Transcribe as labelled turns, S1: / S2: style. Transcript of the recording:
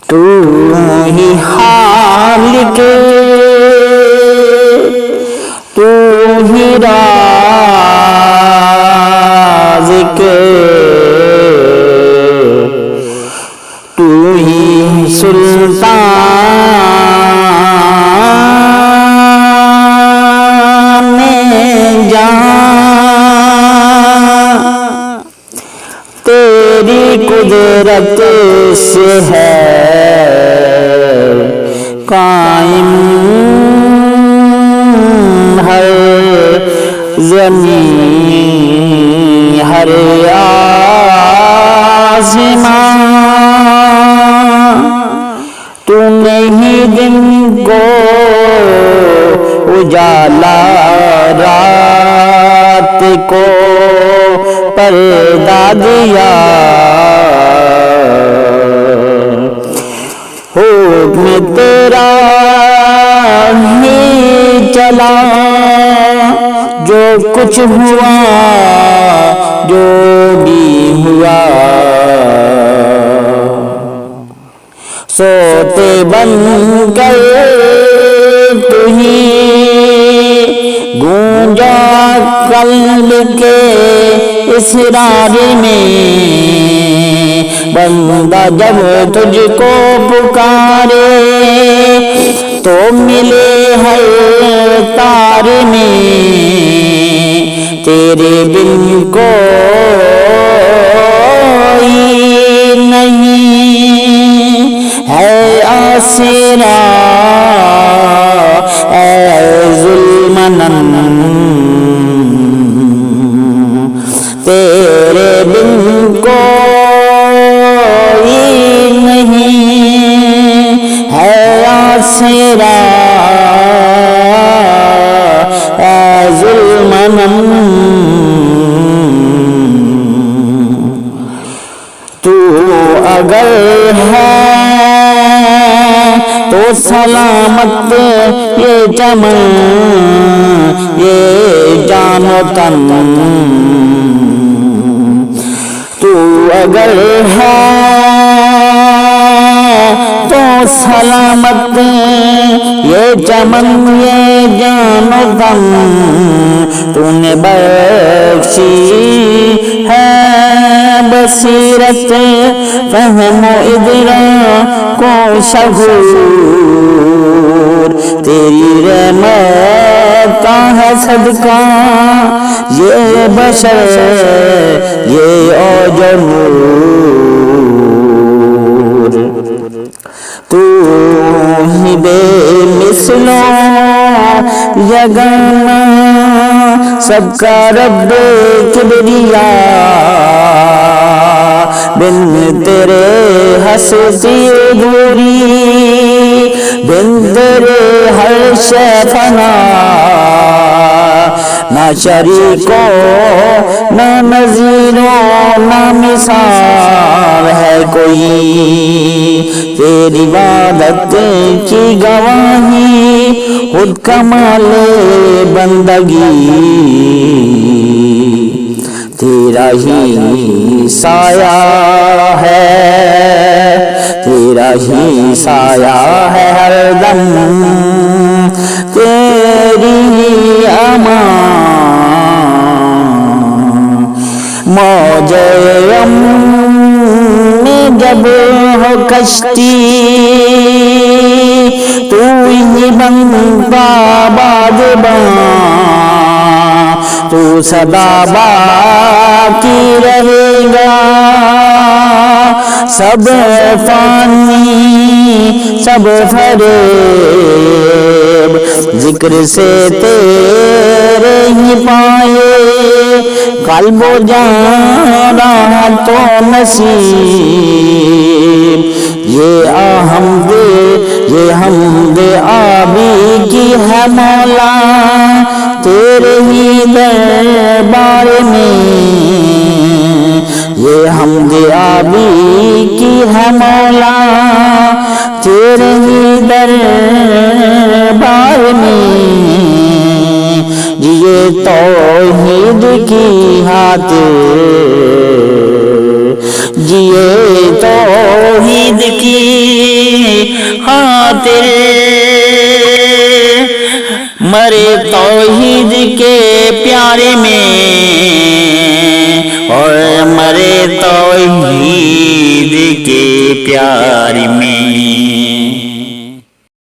S1: تو ہی خالق تو ہی رازق تو ہی سلطان جہاں تیری قدرت سے ہے قائم ہر زمین ہر آسمان تو نے ہی دن کو اجالا رات کو پردہ دیا حکم تیرا ہی چلا جو کچھ ہوا جو بھی ہوا سوتے بن کر تو ہی گونجا قلب کے اسرار میں بندہ جب تجھ کو پکارے تو ملے ہر تار میں تیرے بن کوئی نہیں ہے آسرا اے ذوالمنن تیرے بن کوئی نہیں ہے آسرا اے ذوالمنن تو اگر ہے تو سلامت یہ چمن یہ جان و تن تو اگر ہے تو سلامت یہ چمن یہ جان و تن تو نے بخشی ہے بصیرت فہم و ادراک کو شعور تیری رحمت کا ہے صدقہ یہ بشر یہ اوجور تو ہی بے مثلوں یگانہ سب کا رب کبریا بن تیرے ہستی ادھوری بن تیرے ہر شے فنا نہ شریکو نہ نظیرو نہ مثال ہے کوئی تیری عبادت کی گواہی خود کمال بندگی تیرا ہی سایہ ہے تیرا ہی سایہ ہے ہر دم تیری امان موج غم میں جب ہو کشتی تو ہی بنتا بادباں تو سدا باقی رہے گا سب فانی سب فریب ذکر سے تیرے ہی پائے قلب و جان راحت و نصیب یہ حمد آبی کی ہے مولا تیرے ہی دربار میں یہ حمد آبی کی ہے مولا تیرے ہی دربار میں یہ توحید کی خاطر جیے توحید کی خاطر مرے توحید کے پیارے میں اور مرے توحید کے پیار میں